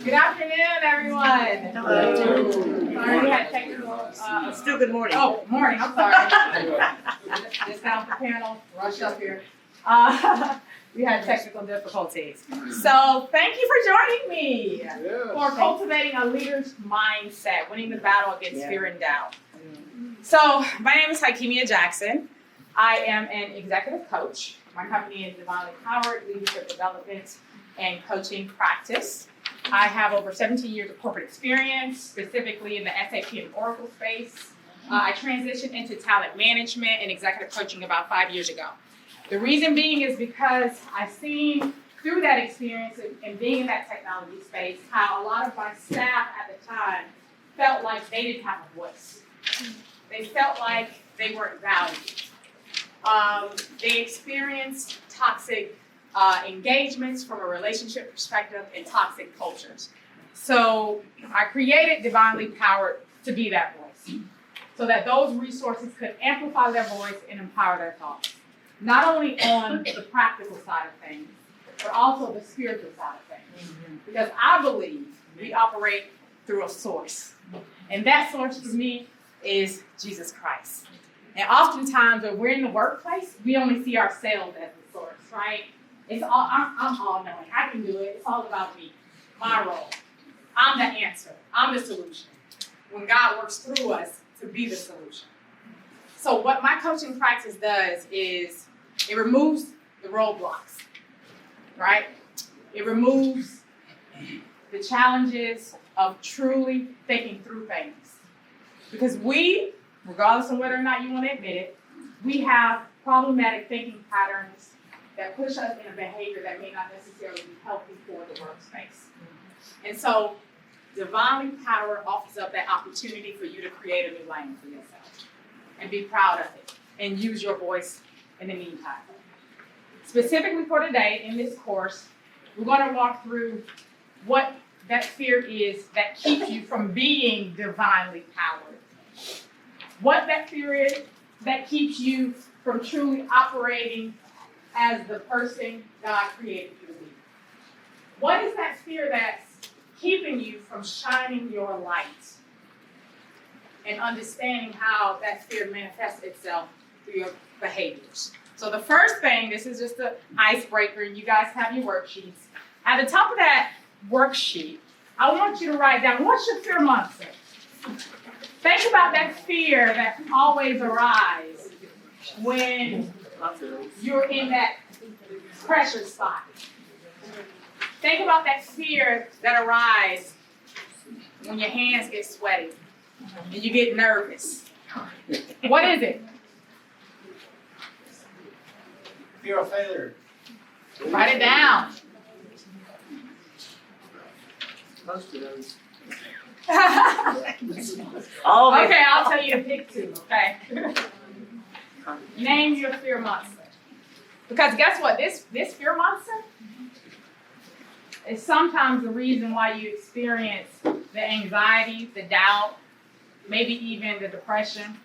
Good afternoon, everyone. Hello. Sorry, we had technical. Still good morning. Oh, morning. I'm sorry. Just got off the panel, rushed up here. We had technical difficulties. So thank you for joining me for cultivating a leader's mindset, winning the battle against fear and doubt. So my name is Hakemia Jackson. I am an executive coach. My company is Divinely Powered Leadership Development and Coaching Practice. I have over 17 years of corporate experience, specifically in the SAP and Oracle space. I transitioned into talent management and executive coaching about 5 years ago. The reason being is because I've seen through that experience and being in that technology space, how a lot of my staff at the time felt like they didn't have a voice. They felt like they weren't valued. They experienced toxic engagements from a relationship perspective and toxic cultures. So I created Divinely Powered to be that voice, so that those resources could amplify their voice and empower their thoughts. Not only on the practical side of things, but also the spiritual side of things. Because I believe we operate through a source. And that source for me is Jesus Christ. And oftentimes when we're in the workplace, we only see ourselves as the source, right? It's all I'm all knowing. I can do it. It's all about me, my role. I'm the answer. I'm the solution. When God works through us to be the solution. So what my coaching practice does is it removes the roadblocks, right? It removes the challenges of truly thinking through things. Because we, regardless of whether or not you want to admit it, we have problematic thinking patterns that push us in a behavior that may not necessarily be healthy for the workspace. And so, Divinely Power offers up that opportunity for you to create a new lane for yourself and be proud of it and use your voice in the meantime. Specifically for today, in this course, we're going to walk through what that fear is that keeps you from being divinely powered. What that fear is that keeps you from truly operating as the person God created you to be. What is that fear that's keeping you from shining your light and understanding how that fear manifests itself through your behaviors? So the first thing, this is just an icebreaker, and you guys have your worksheets. At the top of that worksheet, I want you to write down, what's your fear monster? Think about that fear that always arises when you're in that pressure spot. Think about that fear that arises when your hands get sweaty and you get nervous. What is it? Fear of failure. Write it down. Most of those. Okay, I'll tell you to pick two, okay? Name your fear monster. Because guess what? This fear monster is sometimes the reason why you experience the anxiety, the doubt, maybe even the depression.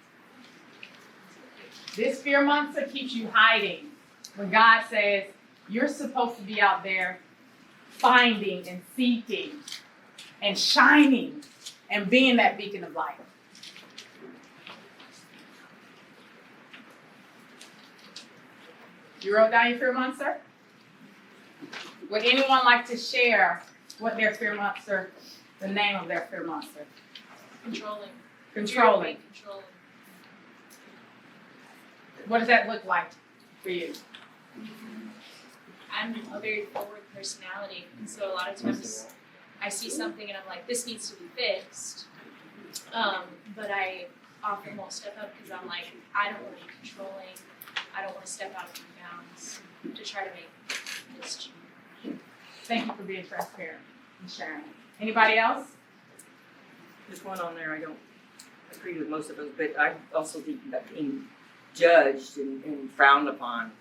This fear monster keeps you hiding when God says you're supposed to be out there finding and seeking and shining and being that beacon of light. You wrote down your fear monster? Would anyone like to share what their fear monster, the name of their fear monster? Controlling. Controlling. Controlling. What does that look like for you? I'm a very forward personality, and so a lot of times I see something and I'm like, this needs to be fixed. But I often won't step up because I'm like, I don't want to be controlling. I don't want to step out of my bounds to try to make this change. Thank you for being transparent and sharing. Anybody else? There's one on there, I don't agree with most of those, but I also think that being judged and frowned upon.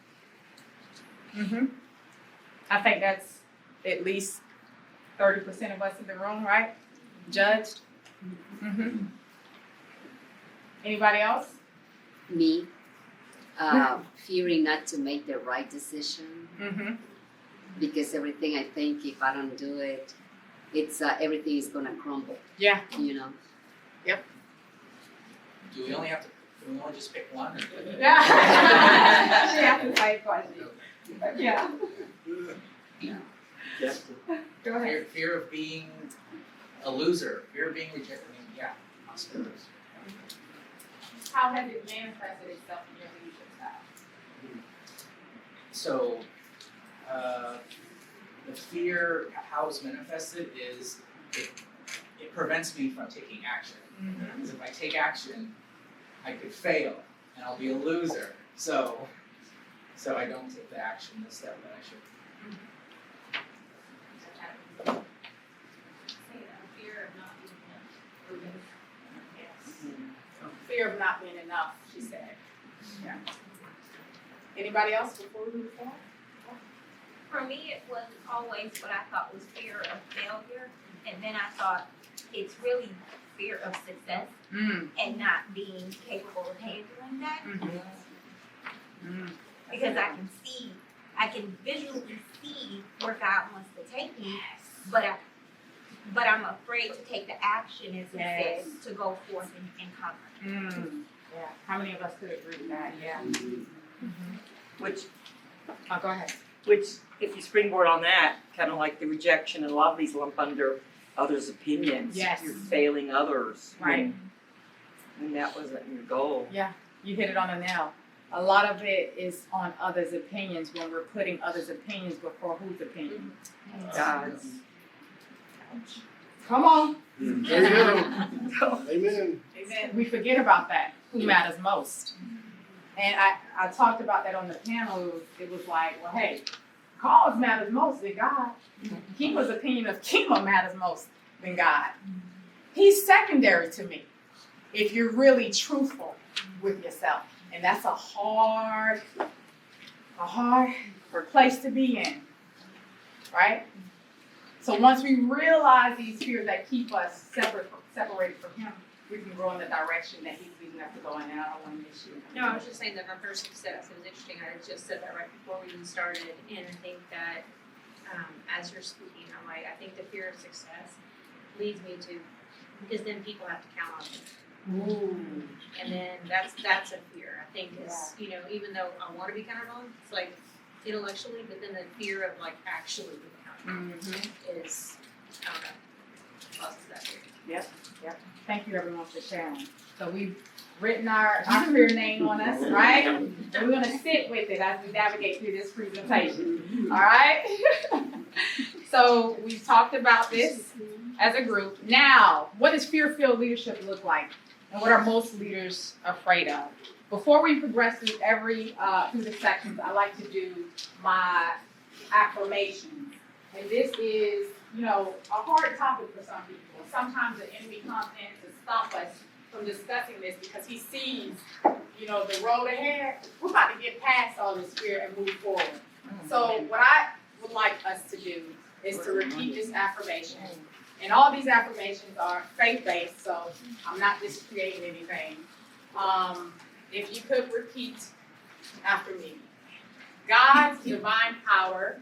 Mm-hmm. I think that's at least 30% of us in the room, right? Judged. Mm-hmm. Anybody else? Me, fearing not to make the right decision Mm-hmm. because everything I think if I don't do it, it's everything is gonna crumble. Yeah. You know. Do we only just pick one? Or Yeah. She asked the same question. Yeah. Go ahead. Fear of being a loser, fear of being rejected. I mean, yeah, possibilities. How has it manifested itself in your leadership style? So, the fear, how it's manifested is it prevents me from taking action. Because if I take action, I could fail and I'll be a loser. So I don't take the action, the step that I should. Fear of not being enough. Yes. Fear of not being enough, she said. Yeah. Anybody else before we move forward? For me, it was always what I thought was fear of failure, and then I thought it's really fear of success and not being capable of handling that. Because I can visually see where God wants to take me, but I'm afraid to take the action, as he said, to go forth and conquer. Yeah. How many of us could agree with that? Yeah. Which, Oh, go ahead. if you springboard on that, kind of like the rejection, and a lot of these lump under others' opinions. Yes. You're failing others. Right. When that wasn't your goal. Yeah, you hit it on the nail. A lot of it is on others' opinions when we're putting others' opinions before whose opinion? God's. Come on. Amen. Amen. Amen. We forget about that. Who matters most? And I talked about that on the panel. It was like, well, hey, cause matters most than God. Kima's opinion of Kima matters most than God. He's secondary to me if you're really truthful with yourself. And that's a hard place to be in, right? So once we realize these fears that keep us separated from him, we can grow in the direction that he's leading us to go in. And I don't want to miss you. No, I was just saying that my first success, it was interesting, I just said that right before we even started, and I think that as you're speaking, I'm like, I think the fear of success leads me to, because then people have to count on me. Ooh. And then that's a fear, I think, is, you know, even though I want to be counted on, it's like intellectually, but then the fear of like actually being counted on is, I don't know, causes that fear. Yep. Thank you everyone for sharing. So we've written our fear name on us, right? And we're going to sit with it as we navigate through this presentation. All right? So we've talked about this as a group. Now, what does fear-filled leadership look like? And what are most leaders afraid of? Before we progress through through the sections, I like to do my affirmations. And this is, you know, a hard topic for some people. Sometimes the enemy comes in to stop us from discussing this because he sees, you know, the road ahead. We're about to get past all this fear and move forward. So what I would like us to do is to repeat this affirmation. And all these affirmations are faith-based, so I'm not just creating anything. If you could repeat after me. God's divine power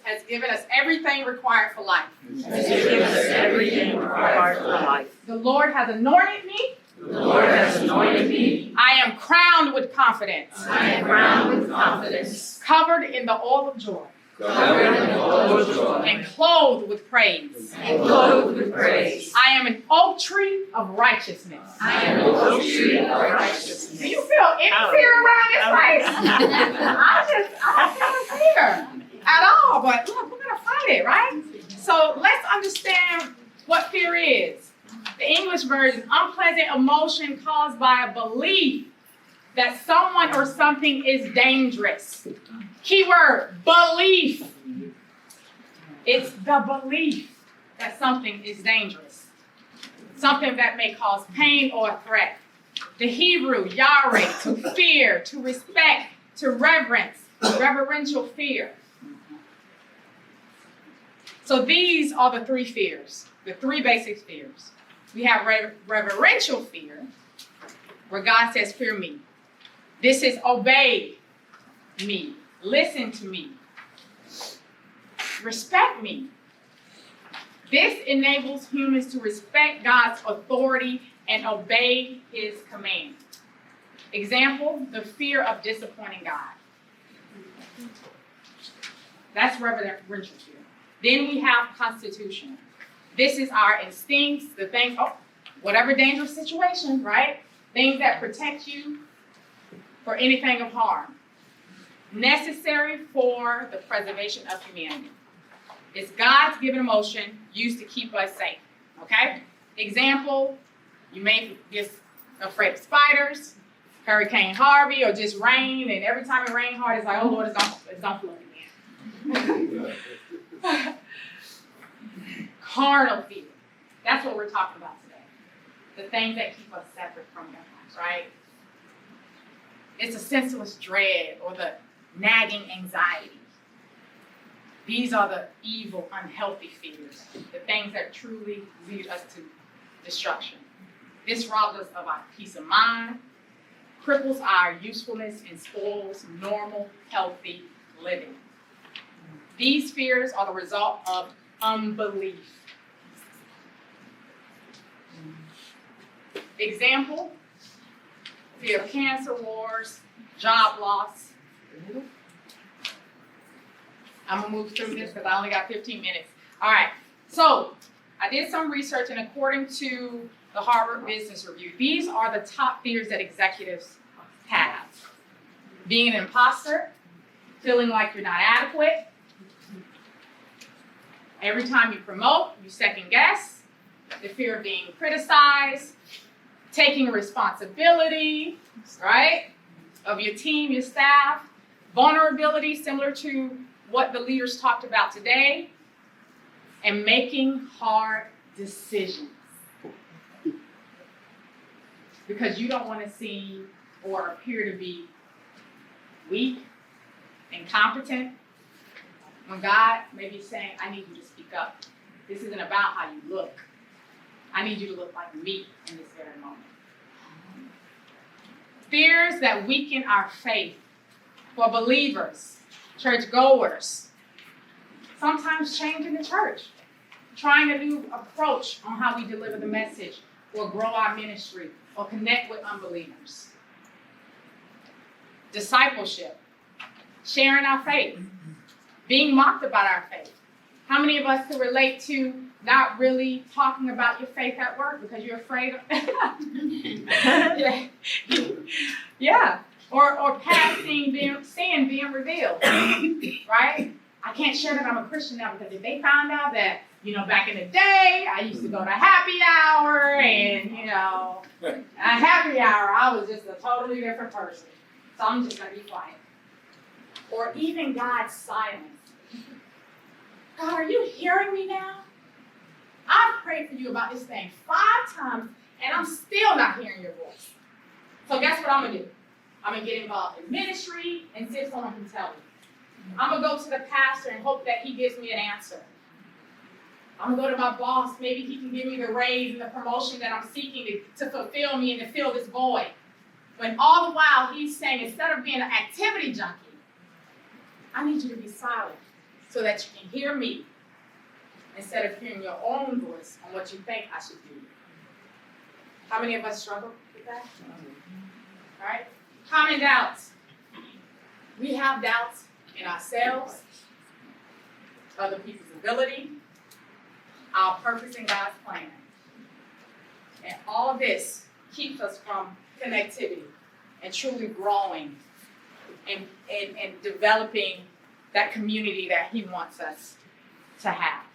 has given us everything required for life. Everything required for life. The Lord has anointed me. The Lord has anointed me. I am crowned with confidence. I am crowned with confidence. Covered in the oil of joy. Covered in the oil of joy. And clothed with praise. And clothed with praise. I am an oak tree of righteousness. I am an oak tree of righteousness. Do you feel any fear around this place? I don't feel fear at all, but look, we're going to fight it, right? So let's understand what fear is. The English version, unpleasant emotion caused by a belief that someone or something is dangerous. Keyword, belief. It's the belief that something is dangerous. Something that may cause pain or a threat. The Hebrew, yare, to fear, to respect, to reverence, reverential fear. So these are the three fears, the three basic fears. We have reverential fear, where God says, fear me. This is obey me, listen to me. Respect me. This enables humans to respect God's authority and obey his command. Example, the fear of disappointing God. That's reverential fear. Then we have constitutional. This is our instincts, the things, whatever dangerous situation, right? Things that protect you for anything of harm. Necessary for the preservation of humanity. It's God's given emotion used to keep us safe, okay? Example, you may be afraid of spiders, Hurricane Harvey, or just rain, and every time it rains hard, it's like, oh Lord, it's not flooding again. Carnal fear. That's what we're talking about today. The things that keep us separate from God, right? It's a senseless dread or the nagging anxiety. These are the evil, unhealthy fears, the things that truly lead us to destruction. This robs us of our peace of mind, cripples our usefulness, and spoils normal, healthy living. These fears are the result of unbelief. Example, fear of cancer, wars, job loss. I'm gonna move through this because I only got 15 minutes. All right, so I did some research, and according to the Harvard Business Review, these are the top fears that executives have. Being an imposter, feeling like you're not adequate. Every time you promote, you second guess. The fear of being criticized, taking responsibility, right, of your team, your staff. Vulnerability, similar to what the leaders talked about today, and making hard decisions. Because you don't want to seem or appear to be weak, incompetent, when God may be saying, I need you to speak up. This isn't about how you look. I need you to look like me in this very moment. Fears that weaken our faith for believers, churchgoers, sometimes changing the church, trying a new approach on how we deliver the message or grow our ministry or connect with unbelievers. Discipleship, sharing our faith, being mocked about our faith. How many of us can relate to not really talking about your faith at work because you're afraid of yeah. Or past sin being revealed, right? I can't share that I'm a Christian now because if they found out that, back in the day, I used to go to happy hour and, at happy hour, I was just a totally different person. So I'm just going to be quiet. Or even God's silence. God, are you hearing me now? I've prayed for you about this thing 5 times and I'm still not hearing your voice. So guess what I'm going to do? I'm going to get involved in ministry and see if someone can tell me. I'm going to go to the pastor and hope that he gives me an answer. I'm going to go to my boss. Maybe he can give me the raise and the promotion that I'm seeking to fulfill me and to fill this void. When all the while he's saying, instead of being an activity junkie, I need you to be silent so that you can hear me instead of hearing your own voice on what you think I should do. How many of us struggle with that? All right. Common doubts. We have doubts in ourselves, other people's ability, our purpose in God's plan. And all of this keeps us from connectivity and truly growing and developing that community that He wants us to have.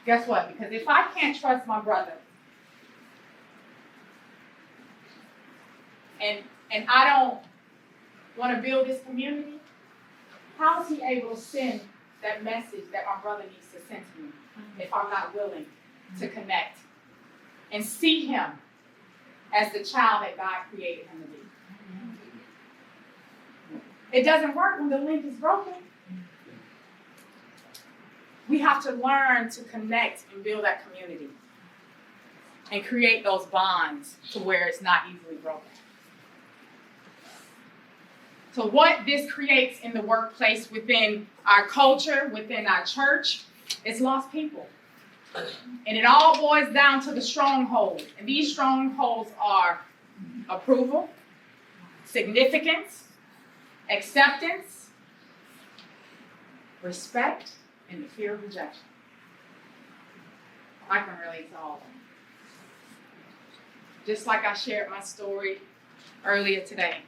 Guess what? Because if I can't trust my brother, and I don't want to build this community, how is he able to send that message that my brother needs to send to me if I'm not willing to connect and see him as the child that God created him to be? It doesn't work when the link is broken. We have to learn to connect and build that community and create those bonds to where it's not easily broken. to what this creates in the workplace, within our culture, within our church, it's lost people. And it all boils down to the strongholds. And these strongholds are approval, significance, acceptance, respect, and the fear of rejection. I can relate to all of them. Just like I shared my story earlier today.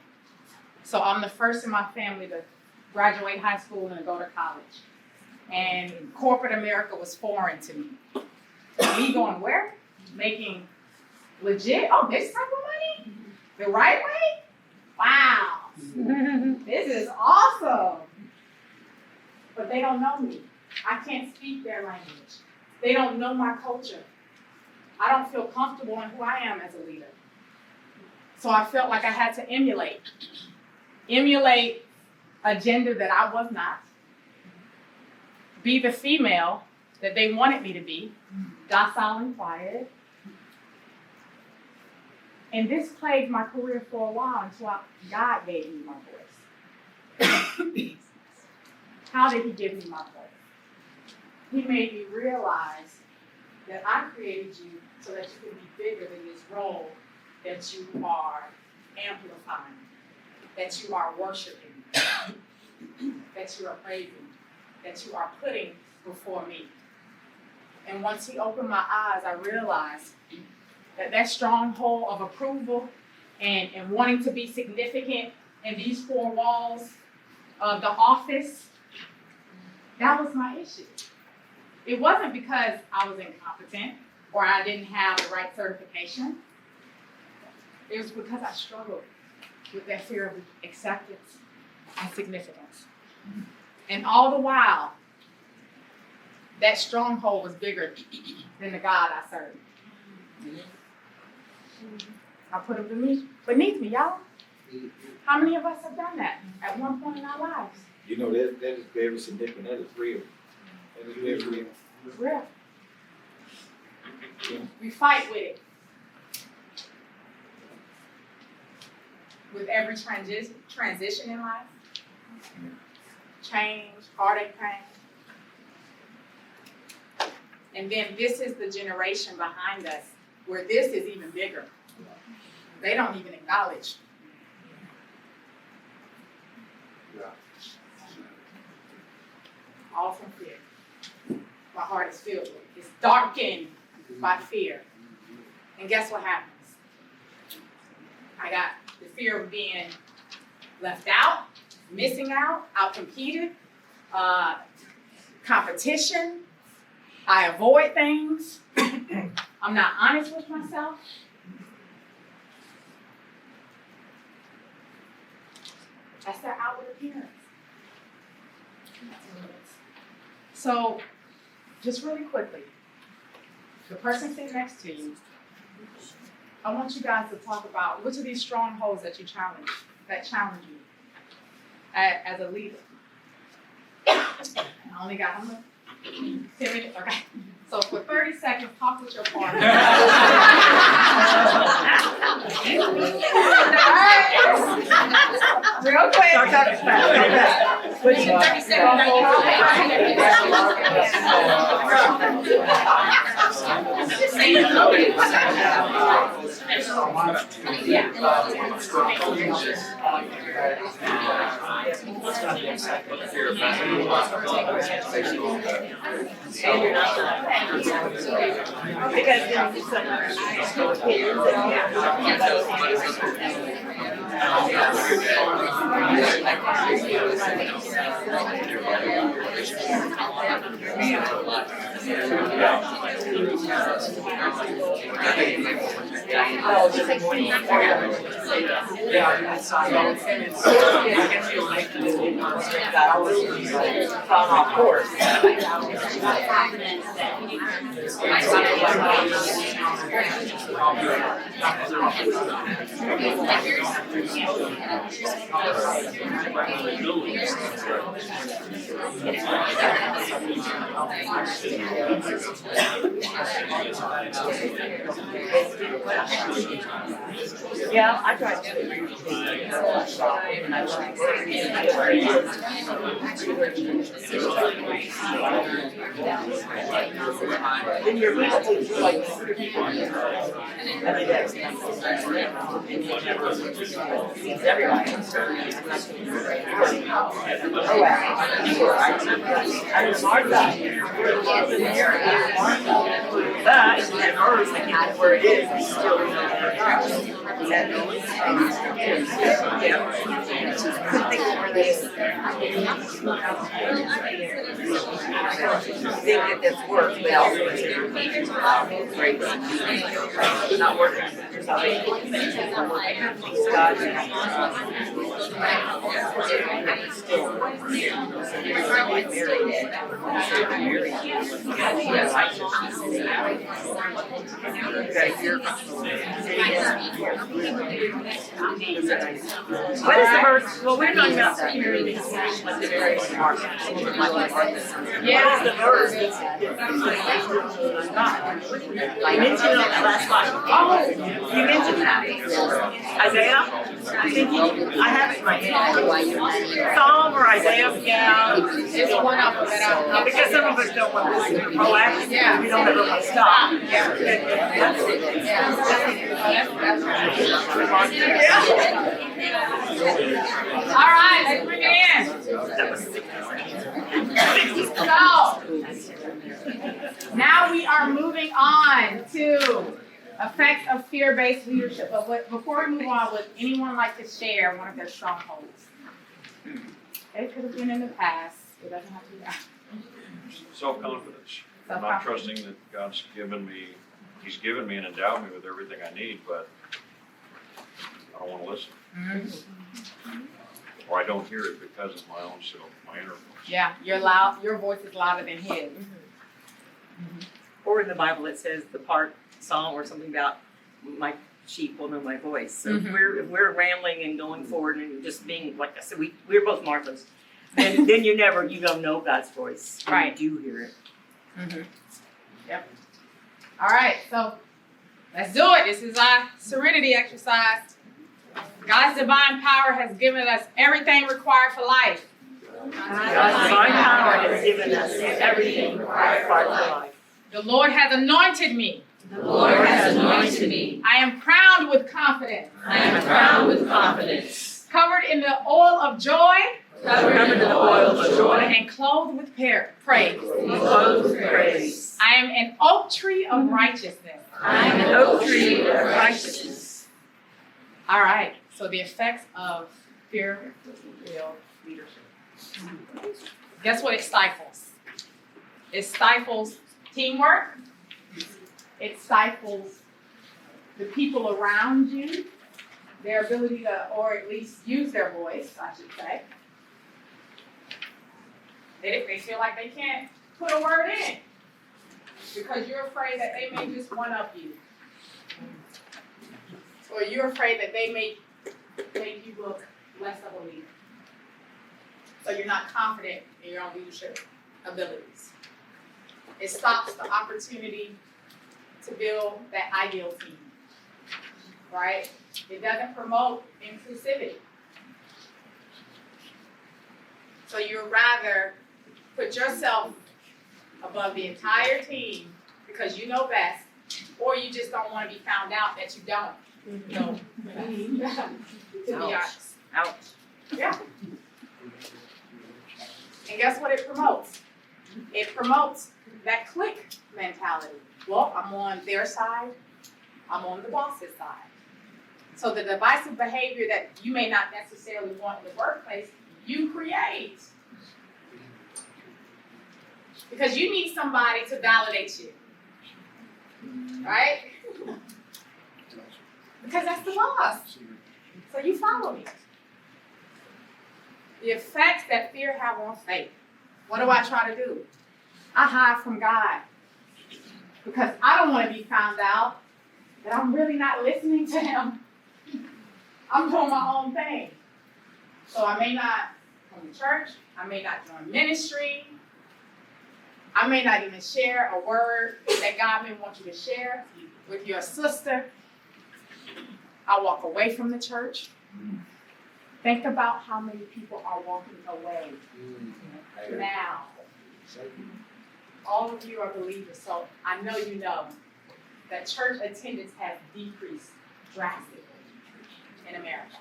So I'm the first in my family to graduate high school and to go to college. And corporate America was foreign to me. Me going where? Making legit, this type of money? The right way? Wow. This is awesome. But they don't know me. I can't speak their language. They don't know my culture. I don't feel comfortable in who I am as a leader. So I felt like I had to emulate a gender that I was not, be the female that they wanted me to be, docile and quiet. And this plagued my career for a while until God gave me my voice. How did he give me my voice? He made me realize that I created you so that you can be bigger than this role that you are amplifying, that you are worshiping, that you are praising, that you are putting before me. And once he opened my eyes, I realized that stronghold of approval and wanting to be significant in these four walls of the office, that was my issue. It wasn't because I was incompetent or I didn't have the right certification. It was because I struggled with that fear of acceptance and significance. And all the while, that stronghold was bigger than the God I served. I put him beneath me, y'all. How many of us have done that at one point in our lives? You know, that is very significant. That is real. That is very real. It's real. We fight with it. With every transition in life. Change, heartache, pain. And then this is the generation behind us where this is even bigger. They don't even acknowledge. All from fear. My heart is filled with. It's darkened by fear. And guess what happens? I got the fear of being left out, missing out, outcompeted, competition. I avoid things. I'm not honest with myself. That's their outward appearance. So, just really quickly, the person sitting next to you, I want you guys to talk about which of these strongholds that challenge you as a leader. I only got 10 minutes, okay. So for 30 seconds, talk with your partner. Real quick. Start talking fast. Within 30 seconds. Yeah, I tried to. Then your people teach like people. I mean, that's it's everybody. Oh, wow. I was hard that. But at first, I can't where it is, it's still in think that that's work, but also it's great. Not working. What is the verse? Well, we're talking about security, like the very smart. Yeah. What is the verse? I mentioned it on the last slide. Oh, you mentioned that. Isaiah? I think I have it in my head. Psalm or Isaiah? Yeah. It's one of them that I'll. Because some of us don't want to listen to proactive. Yeah. We don't ever want to stop. All right, let's bring it in. So, now we are moving on to effects of fear-based leadership. But before we move on, would anyone like to share one of their strongholds? It could have been in the past. It doesn't have to be now. Self-confidence. I'm not trusting that God's given me, He's given me and endowed me with everything I need, but I don't want to listen. Mm-hmm. Or I don't hear it because of my own self, my inner voice. Yeah, your voice is louder than his. Or in the Bible, it says the part song or something about my sheep will know my voice. So if we're rambling and going forward and just being, like I said, we're both Marthas. And then you don't know God's voice. Right. You do hear it. Yep. All right, so let's do it. This is our serenity exercise. God's divine power has given us everything required for life. God's divine power has given us everything required for life. The Lord has anointed me. The Lord has anointed me. I am crowned with confidence. I am crowned with confidence. Covered in the oil of joy. Covered in the oil of joy. And clothed with praise. Clothed with praise. I am an oak tree of righteousness. I am an oak tree of righteousness. All right, so the effects of fear-filled leadership. Guess what it stifles? It stifles teamwork. It stifles the people around you, their ability to, or at least use their voice, I should say. They feel like they can't put a word in because you're afraid that they may just one-up you. Or you're afraid that they may make you look less of a leader. So you're not confident in your own leadership abilities. It stops the opportunity to build that ideal team, right? It doesn't promote inclusivity. So you'd rather put yourself above the entire team because you know best, or you just don't want to be found out that you don't know best, to be honest. Ouch. Yeah. And guess what it promotes? It promotes that clique mentality. Well, I'm on their side, I'm on the boss's side. So the divisive behavior that you may not necessarily want in the workplace, you create. Because you need somebody to validate you. Right? Because that's the boss. So you follow me. The effects that fear have on faith. What do I try to do? I hide from God. Because I don't want to be found out that I'm really not listening to Him. I'm doing my own thing. So I may not from the church. I may not join ministry. I may not even share a word that God may want you to share with your sister. I walk away from the church. Think about how many people are walking away now. All of you are believers, so I know you know that church attendance has decreased drastically in America.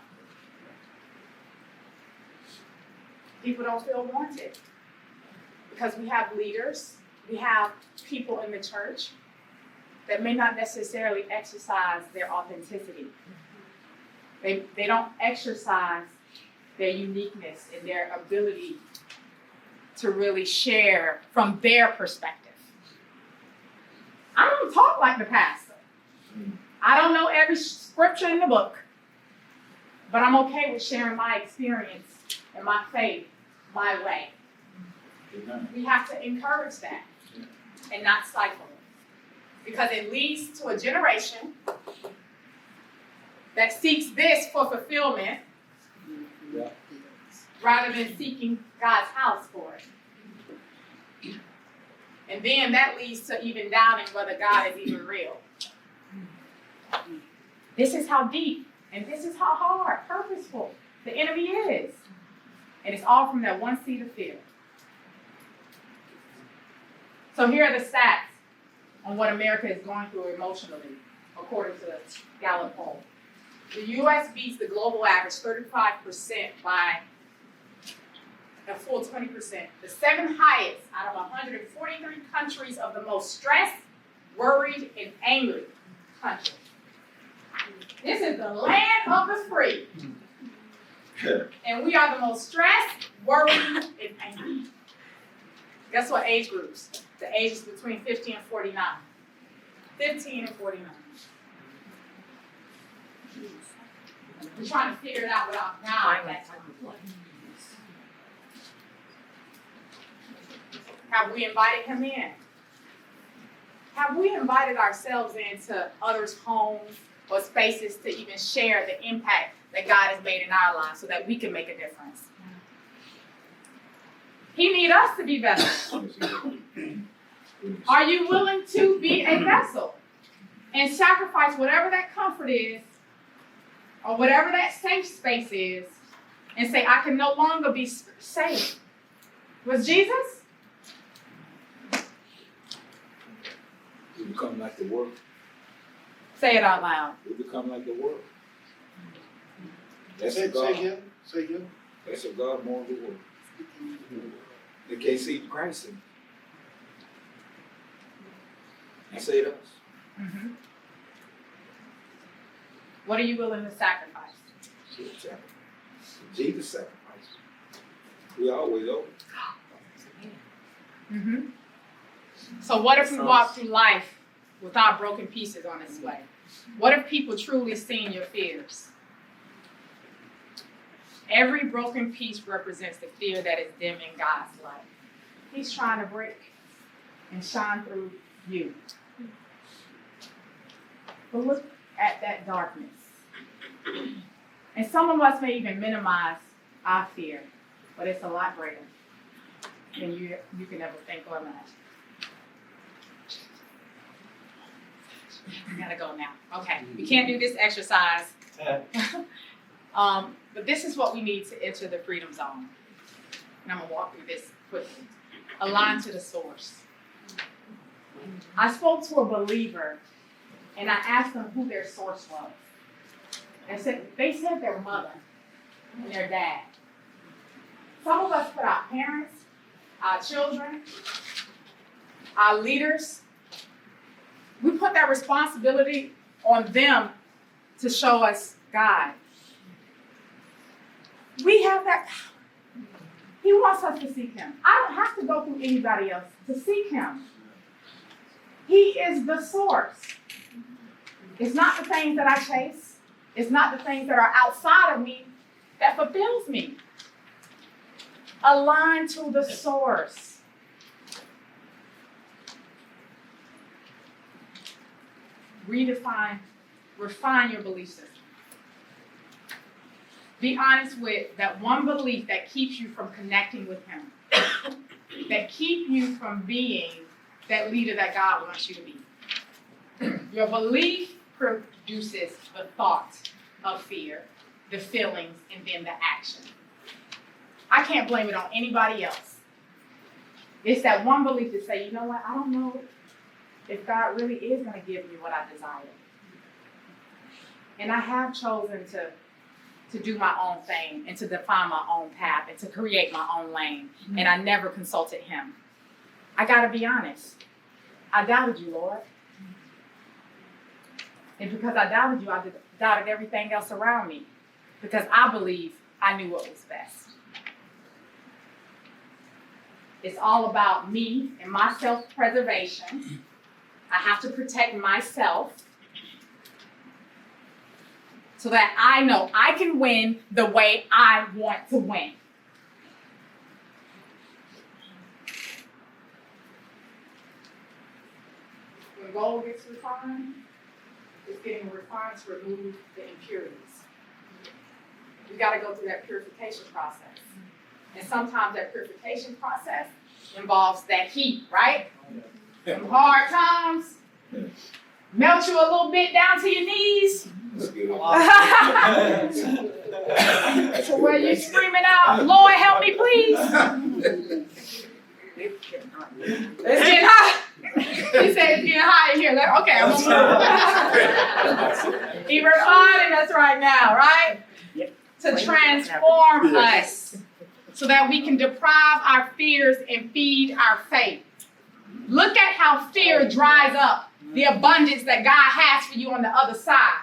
People don't feel wanted because we have leaders, we have people in the church that may not necessarily exercise their authenticity. They don't exercise their uniqueness and their ability to really share from their perspective. I don't talk like the pastor. I don't know every scripture in the book, but I'm okay with sharing my experience and my faith my way. We have to encourage that and not stifle it, because it leads to a generation that seeks this for fulfillment rather than seeking God's house for it. And then that leads to even doubting whether God is even real. This is how deep and this is how hard, purposeful the enemy is. And it's all from that one seed of fear. So here are the stats on what America is going through emotionally, according to the Gallup poll. The U.S. beats the global average 35% by a full 20%. The seventh highest out of 143 countries of the most stressed, worried, and angry country. This is the land of the free. And we are the most stressed, worried, and angry. Guess what age groups? The ages between 50 and 49. 15 and 49. We're trying to figure it out without God. Have we invited him in? Have we invited ourselves into others' homes or spaces to even share the impact that God has made in our lives so that we can make a difference? He needs us to be vessels. Are you willing to be a vessel and sacrifice whatever that comfort is or whatever that safe space is and say, I can no longer be safe? Was Jesus? We become like the world. Say it out loud. We become like the world. That's Say a God. Say again. That's a God more than the world. They can't see Christ in. He saved us. Mm-hmm. What are you willing to sacrifice? Jesus sacrificed. We always owe. Mm-hmm. So what if we walk through life without broken pieces on display? What if people truly seen your fears? Every broken piece represents the fear that is dimming God's light. He's trying to break and shine through you. But look at that darkness. And some of us may even minimize our fear, but it's a lot greater than you can ever think or imagine. I gotta go now. Okay, we can't do this exercise. But this is what we need to enter the freedom zone. And I'm gonna walk through this quickly. Align to the source. I spoke to a believer and I asked them who their source was. They said their mother and their dad. Some of us put our parents, our children, our leaders, we put that responsibility on them to show us God. We have that power. He wants us to seek him. I don't have to go through anybody else to seek him. He is the source. It's not the things that I chase. It's not the things that are outside of me that fulfills me. Align to the source. Redefine, refine your belief system. Be honest with that one belief that keeps you from connecting with him, that keep you from being that leader that God wants you to be. Your belief produces the thought of fear, the feelings, and then the action. I can't blame it on anybody else. It's that one belief to say, you know what, I don't know if God really is going to give me what I desire. And I have chosen to do my own thing and to define my own path and to create my own lane. And I never consulted him. I got to be honest. I doubted you, Lord. And because I doubted you, I doubted everything else around me. Because I believe I knew what was best. It's all about me and my self-preservation. I have to protect myself so that I know I can win the way I want to win. When gold gets refined, it's getting refined to remove the impurities. We got to go through that purification process. And sometimes that purification process involves that heat, right? Some hard times, melt you a little bit down to your knees. So where you screaming out, Lord, help me, please. It's getting hot. He said it's getting hot in here. Okay, I'm gonna move. He refining us right now, right? To transform us so that we can deprive our fears and feed our faith. Look at how fear dries up the abundance that God has for you on the other side.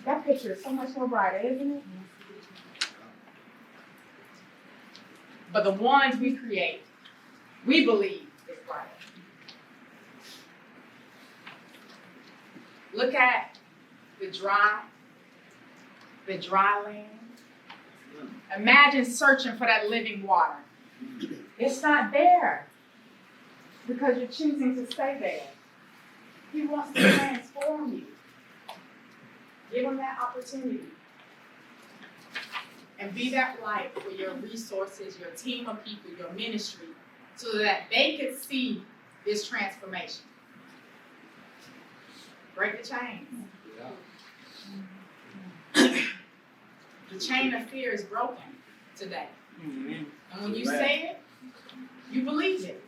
That picture is so much more brighter, isn't it? But the ones we create, we believe is brighter. Look at the dry land. Imagine searching for that living water. It's not there because you're choosing to stay there. He wants to transform you. Give him that opportunity. And be that light for your resources, your team of people, your ministry, so that they could see this transformation. Break the chains. The chain of fear is broken today. And when you say it, you believe it.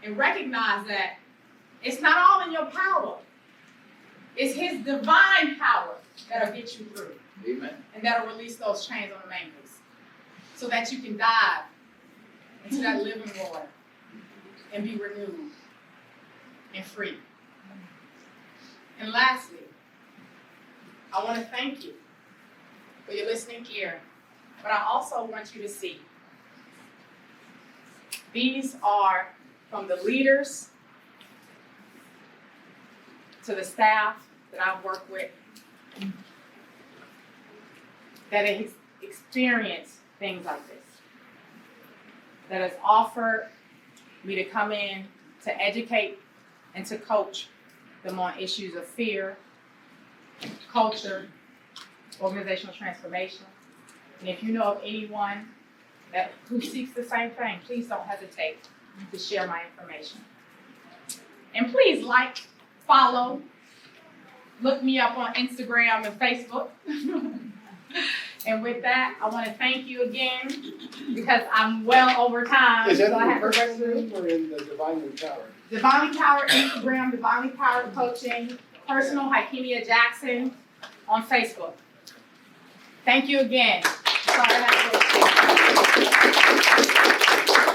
And recognize that it's not all in your power. It's his divine power that'll get you through. Amen. And that'll release those chains on the ankles. So that you can dive into that living water and be renewed and free. And lastly, I want to thank you for your listening ear. But I also want you to see. These are from the leaders to the staff that I've worked with that has experienced things like this, that has offered me to come in to educate and to coach them on issues of fear, culture, organizational transformation. And if you know of anyone who seeks the same thing, please don't hesitate to share my information. And please like, follow, look me up on Instagram and Facebook. And with that, I want to thank you again because I'm well over time. Is that so I in the have to first rush through. room or in the Divinely Powered? Divinely Powered Instagram, Divinely Powered Coaching, personal Hakemia Jackson on Facebook. Thank you again. Sorry I had to